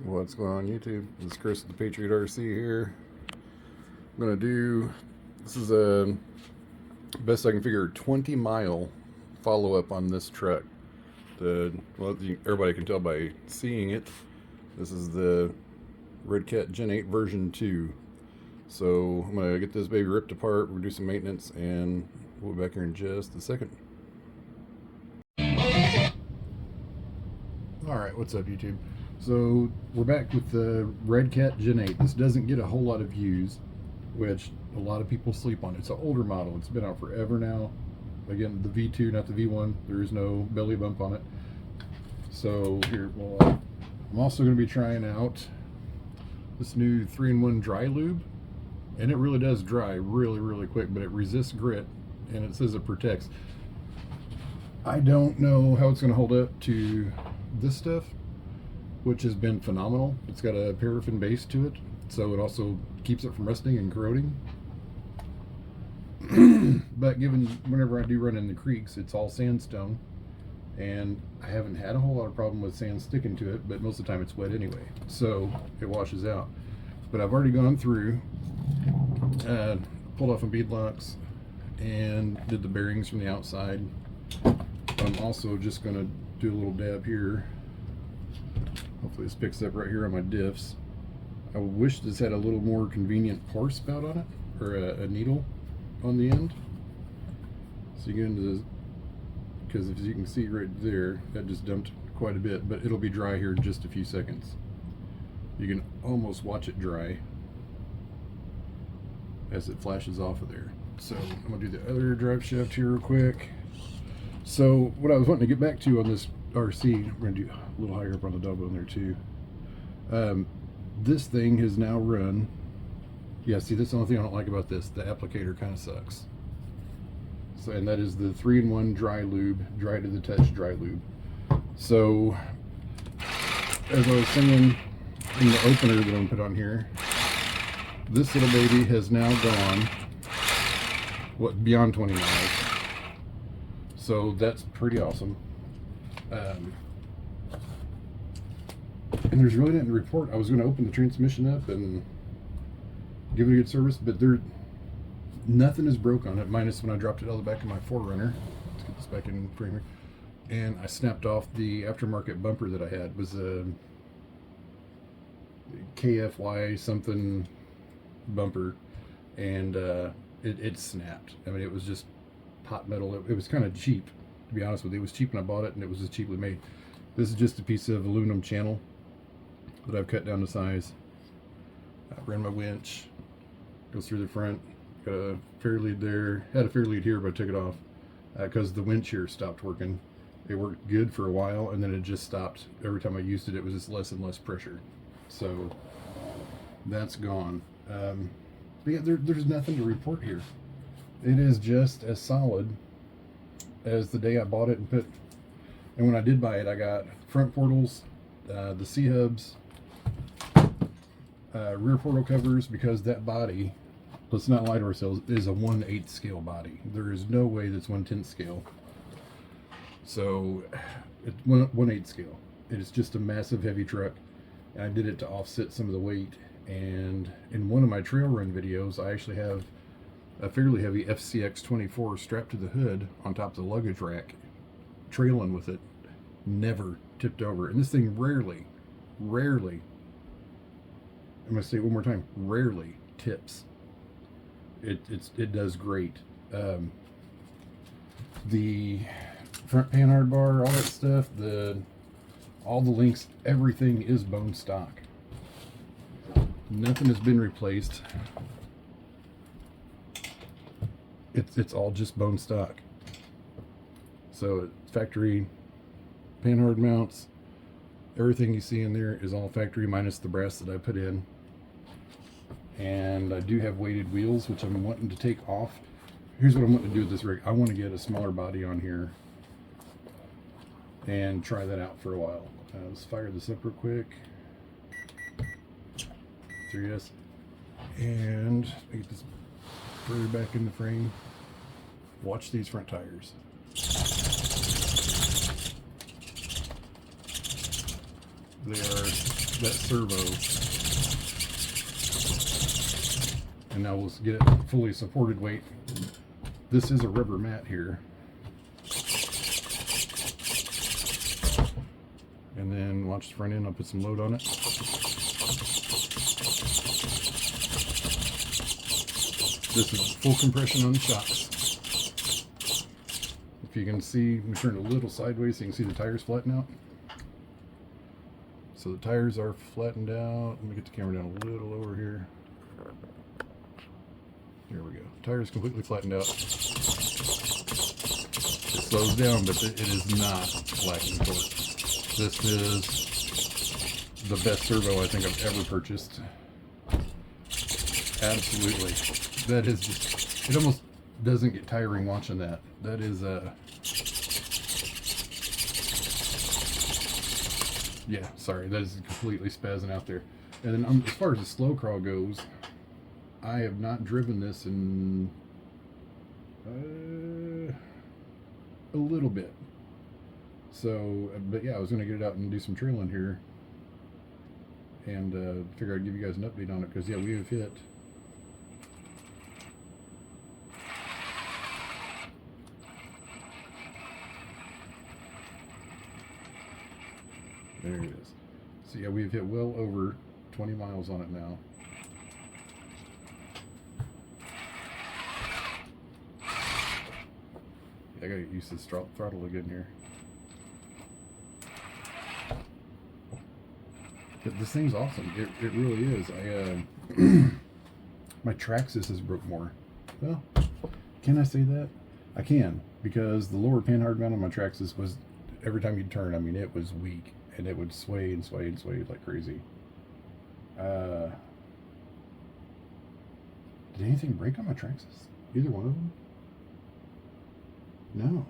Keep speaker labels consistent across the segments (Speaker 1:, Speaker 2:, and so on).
Speaker 1: What's going on YouTube? This is Chris with the Patriot RC here. I'm going to do, this is a, best I can figure, 20-mile follow-up on this truck. Everybody can tell by seeing it. This is the Redcat Gen 8 version 2. So I'm going to get this baby ripped apart, we'll do some maintenance, and we'll be back here in just a second. Alright, what's up YouTube? So we're back with the Redcat Gen 8. This doesn't get a whole lot of views, which a lot of people sleep on. It's an older model. It's been out forever now. Again, the V2, not the V1. There is no belly bump on it. So here, well, I'm also going to be trying out this new 3-in-1 dry lube. And it really does dry really quick, but it resists grit, and it says it protects. I don't know how it's going to hold up to this stuff, which has been phenomenal. It's got a paraffin base to it, so it also keeps it from rusting and corroding. But given whenever I do run in the creeks, it's all sandstone, and I haven't had a whole lot of problem with sand sticking to it, but most of the time it's wet anyway, so it washes out. But I've already gone through, pulled off some bead locks and did the bearings from the outside. I'm also just going to do a little dab here. Hopefully this picks up right here on my diffs. I wish this had a little more convenient pour spout on it, or a needle on the end. So you get into this, because as you can see right there, that just dumped quite a bit, but it'll be dry here in just a few seconds. You can almost watch it dry as it flashes off of there. So I'm going to do the other drive shaft here real quick. So what I was wanting to get back to on this RC, we're going to do a little higher up on the double in there too. This thing has now run, yeah, see, that's the only thing I don't like about this. The applicator kind of sucks. So, and that is the 3-in-1 dry lube, dry to the touch dry lube. So as I was saying in the opener that I'm going to put on here, this little baby has now gone, what, beyond 20 miles. So that's pretty awesome. And there's really nothing to report. I was going to open the transmission up and give it a good service, but nothing is broke on it, minus when I dropped it out of the back of my 4Runner. Let's get this back in frame here. And I snapped off the aftermarket bumper that I had. It was a KFY something bumper, and it snapped. I mean, it was just hot metal. It was kind of cheap, to be honest with you. It was cheap when I bought it, and it was just cheaply made. This is just a piece of aluminum channel that I've cut down to size. I ran my winch, goes through the front, got a fair lead there, had a fair lead here, but I took it off because the winch here stopped working. It worked good for a while, and then it just stopped. Every time I used it, it was just less and less pressure. So that's gone. But yeah, there's nothing to report here. It is just as solid as the day I bought it and when I did buy it, I got front portals, the C-hubs, rear portal covers, because that body, let's not lie to ourselves, is a 1/8 scale body. There is no way that's 1/10 scale. So it's 1/8 scale. It is just a massive heavy truck, and I did it to offset some of the weight. And in one of my trail run videos, I actually have a fairly heavy FCX 24 strapped to the hood on top of the luggage rack, trailing with it, never tipped over. And this thing rarely, I'm going to say it one more time, rarely tips. It does great. The front panhard bar, all that stuff, all the links, everything is bone stock. Nothing has been replaced. It's all just bone stock. So factory panhard mounts, everything you see in there is all factory minus the brass that I put in. And I do have weighted wheels, which I'm wanting to take off. Here's what I'm wanting to do with this rig. I want to get a smaller body on here and try that out for a while. Let's fire this up real quick. 3S. And get this further back in the frame. Watch these front tires. They are that servo. And now we'll get it fully supported weight. This is a rubber mat here. And then watch the front end, I'll put some load on it. This is full compression on the shocks. If you can see, we turn it a little sideways so you can see the tires flatten out. So the tires are flattened out. Let me get the camera down a little lower here. There we go. Tires completely flattened out. It slows down, but it is not lacking torque. This is the best servo I think I've ever purchased. Absolutely. That is just, it almost doesn't get tiring watching that. That is yeah, sorry, that is completely spazzing out there. And then as far as the slow crawl goes, I have not driven this in a little bit. So, but yeah, I was going to get it out and do some trailing here. And figure I'd give you guys an update on it, because yeah, we have hit there it is. So yeah, we've hit well over 20 miles on it now. I gotta get used to the throttle again here. But this thing's awesome. It really is. My Traxxas has broke more. Well, can I say that? I can, because the lower panhard mount on my Traxxas was, every time you'd turn, I mean, it was weak, and it would sway and sway and sway like crazy. Did anything break on my Traxxas? Either one of them? No.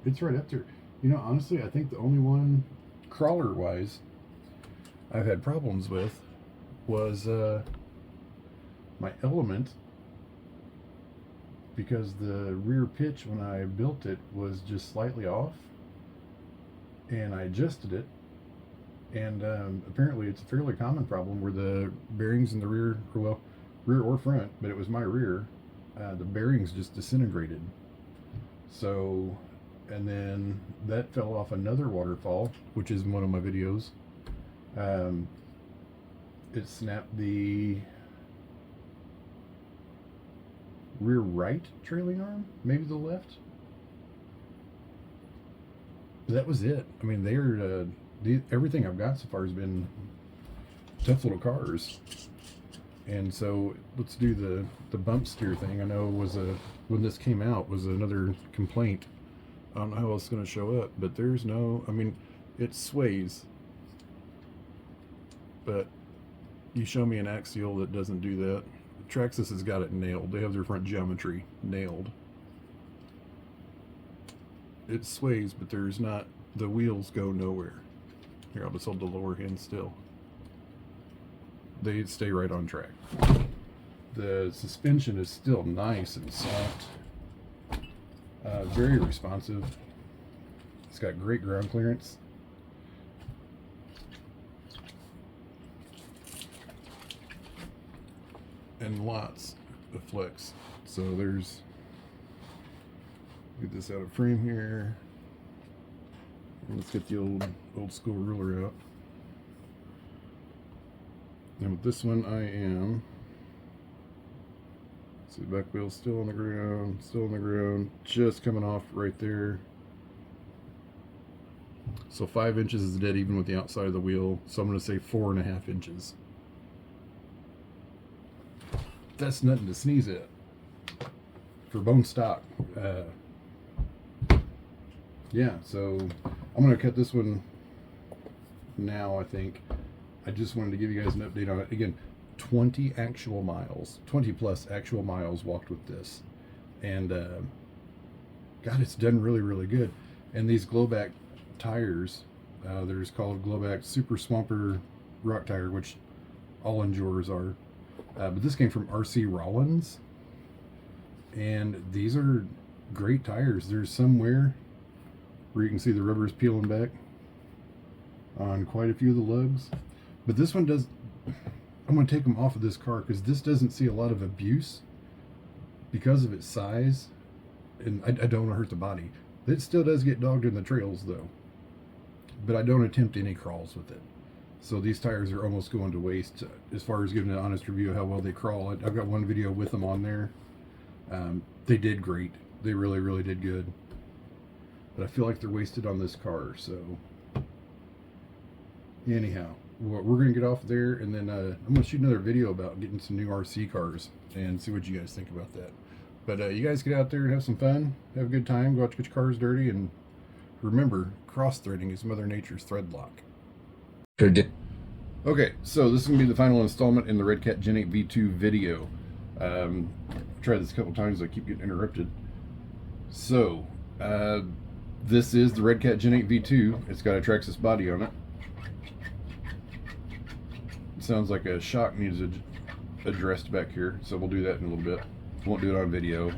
Speaker 1: It's right up there. You know, honestly, I think the only one, crawler-wise, I've had problems with was my Element, because the rear pitch when I built it was just slightly off, and I adjusted it, and apparently it's a fairly common problem where the bearings in the rear, or well, rear or front, but it was my rear, the bearings just disintegrated. So, and then that fell off another waterfall, which is in one of my videos. It snapped the rear right trailing arm, maybe the left. But that was it. I mean, they're everything I've got so far has been tough little cars. And so let's do the bump steer thing. I know was when this came out was another complaint. I don't know how else it's going to show up, but there's no, I mean, it sways, but you show me an axial that doesn't do that. Traxxas has got it nailed. They have their front geometry nailed. It sways, but there's not, the wheels go nowhere. Here, I'll just hold the lower hand still. They stay right on track. The suspension is still nice and soft. Very responsive. It's got great ground clearance. And lots of flex. So there's, get this out of frame here. Let's get the old school ruler out. And with this one, I am, see, the back wheel's still on the ground, just coming off right there. So 5 inches is dead even with the outside of the wheel. So I'm going to say 4.5 inches. That's nothing to sneeze at for bone stock. Yeah, so I'm going to cut this one now, I think. I just wanted to give you guys an update on it. Again, 20 actual miles, 20 plus actual miles walked with this. And God, it's done really, really good. And these Glowback tires, there's called Glowback Super Swamper Rock Tire, which all Endurers are. But this came from RC Rollins. And these are great tires. There's somewhere where you can see the rubbers peeling back. on quite a few of the lugs. But this one does, I'm going to take them off of this car because this doesn't see a lot of abuse because of its size. And I don't want to hurt the body. It still does get dogged in the trails though. But I don't attempt any crawls with it. So these tires are almost going to waste as far as giving an honest review of how well they crawl. I've got one video with them on there. They did great. They really, really did good. But I feel like they're wasted on this car. So anyhow, we're going to get off there, and then I'm going to shoot another video about getting some new RC cars and see what you guys think about that. But you guys get out there and have some fun. Have a good time. Go out to get your cars dirty. And remember, cross-threading is Mother Nature's thread lock. Okay, so this is going to be the final installment in the Redcat Gen 8 V2 video. Tried this a couple times, I keep getting interrupted. So, this is the Redcat Gen 8 V2. It's got a Traxxas body on it. It sounds like a shock needs addressed back here, so we'll do that in a little bit. Won't do it on video.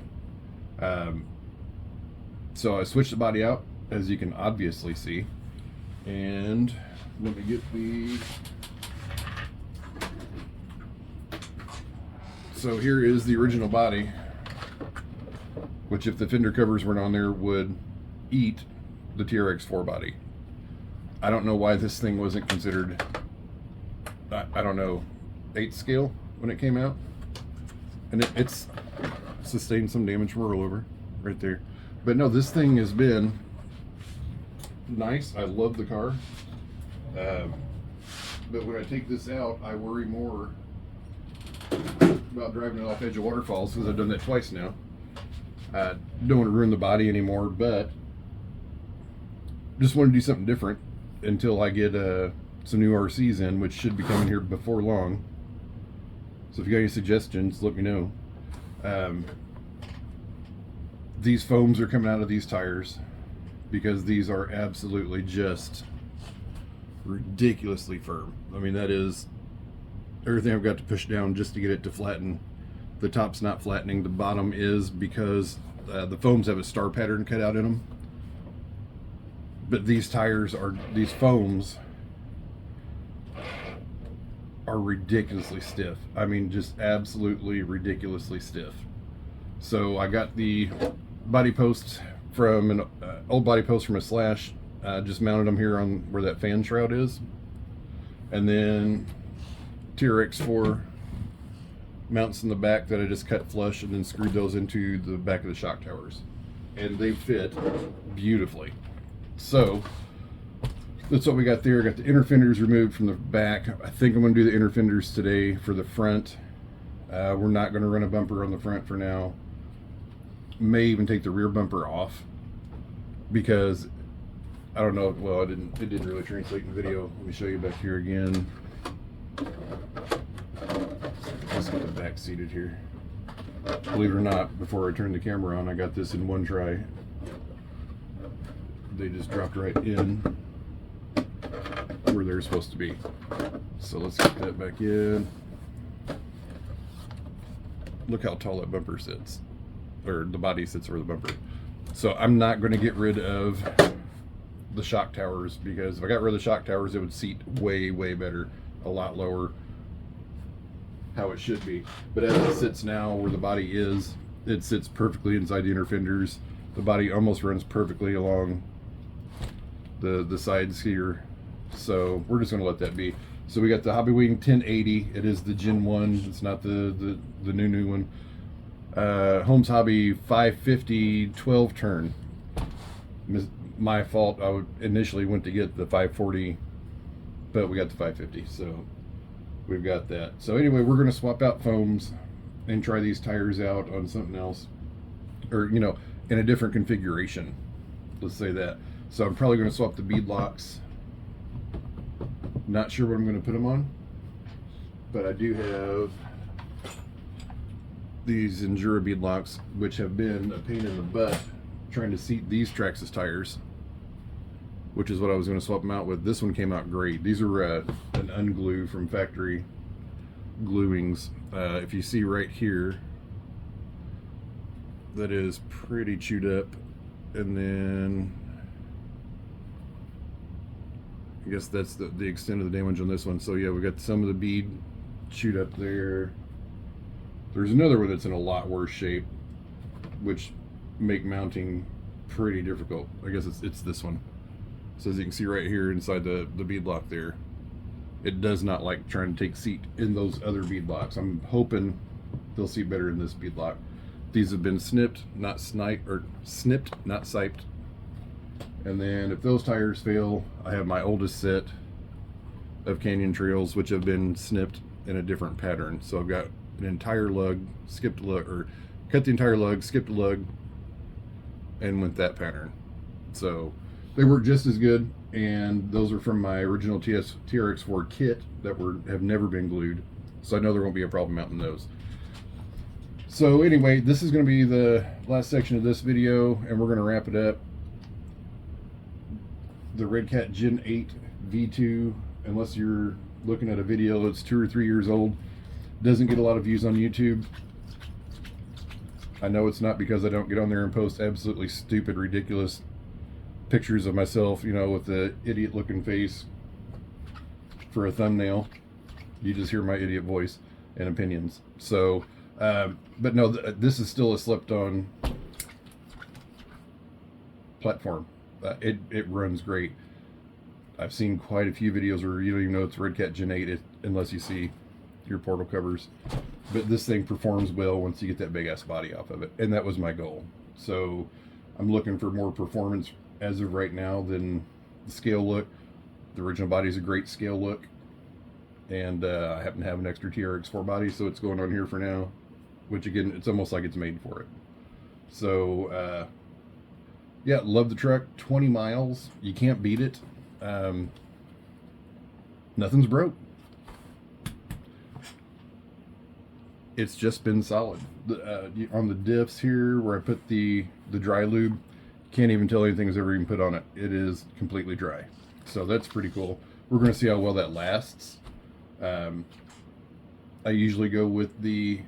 Speaker 1: So I switched the body out, as you can obviously see. And let me get the... So here is the original body, which if the fender covers weren't on there would eat the TRX4 body. I don't know why this thing wasn't considered, I don't know, 8th scale when it came out. And it's sustained some damage from a rollover right there. But no, this thing has been nice. I love the car. But when I take this out, I worry more about driving it off edge of waterfalls because I've done that twice now. I don't want to ruin the body anymore, but just want to do something different until I get some new RCs in, which should be coming here before long. So if you got any suggestions, let me know. These foams are coming out of these tires because these are absolutely just ridiculously firm. I mean, that is everything I've got to push down just to get it to flatten. The top's not flattening, the bottom is, because the foams have a star pattern cut out in them. But these foams are ridiculously stiff. I mean, just absolutely ridiculously stiff. So I got the body posts from an old body post from a Slash, just mounted them here on where that fan shroud is, and then TRX4 mounts in the back that I just cut flush and then screwed those into the back of the shock towers, and they fit beautifully. So that's what we got there. I got the inner fenders removed from the back. I think I'm going to do the inner fenders today for the front. We're not going to run a bumper on the front for now. May even take the rear bumper off because I don't know. Well, it didn't really translate in the video. Let me show you back here again. Let's get the back seated here. Believe it or not, before I turned the camera on, I got this in one try. They just dropped right in where they're supposed to be. So let's get that back in. Look how tall that bumper sits, or the body sits over the bumper. So I'm not going to get rid of the shock towers, because if I got rid of the shock towers, it would seat way, way better, a lot lower, how it should be. But as it sits now, where the body is, it sits perfectly inside the inner fenders. The body almost runs perfectly along the sides here. So we're just going to let that be. So we got the Hobbywing 1080. It is the Gen 1. It's not the new one. Holmes Hobby 550 12 turn. My fault. I initially went to get the 540, but we got the 550. So we've got that. So anyway, we're going to swap out foams and try these tires out on something else, or in a different configuration. Let's say that. So I'm probably going to swap the bead locks. Not sure what I'm going to put them on, but I do have these Endura bead locks, which have been a pain in the butt trying to seat these Traxxas tires, which is what I was going to swap them out with. This one came out great. These are an unglue from factory gluings. If you see right here, that is pretty chewed up, and then I guess that's the extent of the damage on this one. So yeah, we got some of the bead chewed up there. There's another one that's in a lot worse shape, which make mounting pretty difficult. I guess it's this one. So as you can see right here inside the bead lock there, it does not like trying to take seat in those other bead locks. I'm hoping they'll see better in this bead lock. These have been snipped, not sniped, or snipped, not siped. And then if those tires fail, I have my oldest set of Canyon Trails, which have been snipped in a different pattern. So I've got an entire lug, skipped a lug, or cut the entire lug, skipped a lug, and went that pattern. So they work just as good, and those are from my original TRX4 kit that have never been glued. So I know there won't be a problem mounting those. So anyway, this is going to be the last section of this video, and we're going to wrap it up. The Redcat Gen 8 V2, unless you're looking at a video that's 2 or 3 years old, doesn't get a lot of views on YouTube. I know it's not because I don't get on there and post absolutely stupid, ridiculous pictures of myself, you know, with the idiot looking face for a thumbnail. You just hear my idiot voice and opinions. So, but no, this is still a slept-on platform. It runs great. I've seen quite a few videos where you don't even know it's Redcat Gen 8 unless you see your portal covers. But this thing performs well once you get that big ass body off of it, and that was my goal. So I'm looking for more performance as of right now than the scale look. The original body is a great scale look, and I happen to have an extra TRX4 body, so it's going on here for now, which again, it's almost like it's made for it. So yeah, love the truck. 20 miles, you can't beat it. Nothing's broke. It's just been solid. On the diffs here where I put the dry lube, can't even tell anything's ever even put on it. It is completely dry. So that's pretty cool. We're going to see how well that lasts. I usually go with the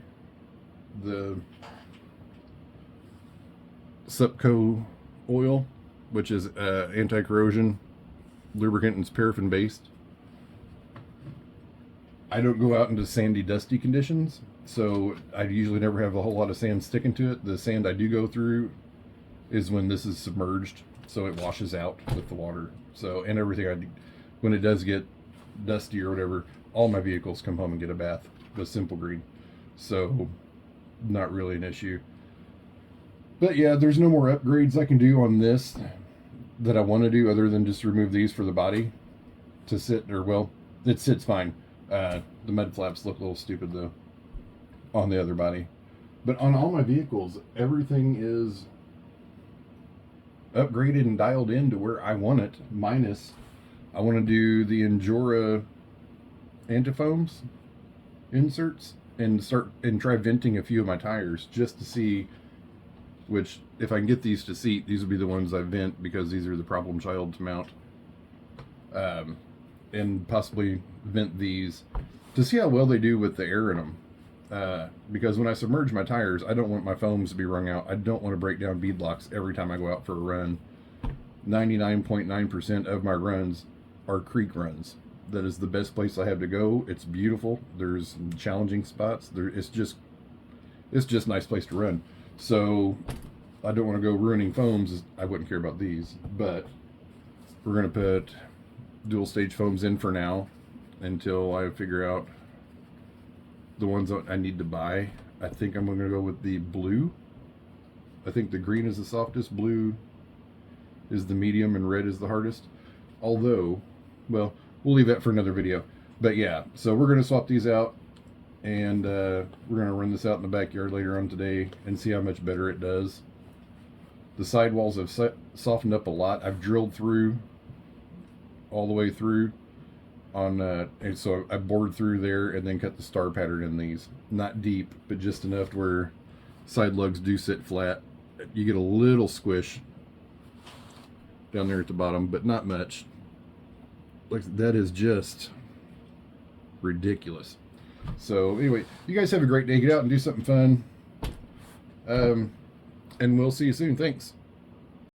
Speaker 1: Supco oil, which is anti-corrosion lubricant, and it's paraffin based. I don't go out into sandy, dusty conditions, so I usually never have a whole lot of sand sticking to it. The sand I do go through is when this is submerged, so it washes out with the water. So, and everything I do, when it does get dusty or whatever, all my vehicles come home and get a bath with Simple Green. So, not really an issue. But yeah, there's no more upgrades I can do on this that I want to do other than just remove these for the body to sit, or well, it sits fine. The mud flaps look a little stupid though on the other body. But on all my vehicles, everything is upgraded and dialed in to where I want it, minus I want to do the Injora antifoams inserts and try venting a few of my tires just to see which, if I can get these to seat, these will be the ones I vent because these are the problem child to mount. And possibly vent these to see how well they do with the air in them. Because when I submerge my tires, I don't want my foams to be wrung out. I don't want to break down bead locks every time I go out for a run. 99.9% of my runs are creek runs. That is the best place I have to go. It's beautiful. There's challenging spots. It's just a nice place to run. So I don't want to go ruining foams. I wouldn't care about these, but we're going to put dual stage foams in for now until I figure out the ones that I need to buy. I think I'm going to go with the blue. I think the green is the softest, blue is the medium, and red is the hardest. Although, well, we'll leave that for another video. But yeah, so we're going to swap these out, and we're going to run this out in the backyard later on today and see how much better it does. The sidewalls have softened up a lot. I've drilled through all the way through on and so I bored through there and then cut the star pattern in these. Not deep, but just enough to where side lugs do sit flat. You get a little squish down there at the bottom, but not much. Like, that is just ridiculous. So anyway, you guys have a great day. Get out and do something fun. And we'll see you soon. Thanks.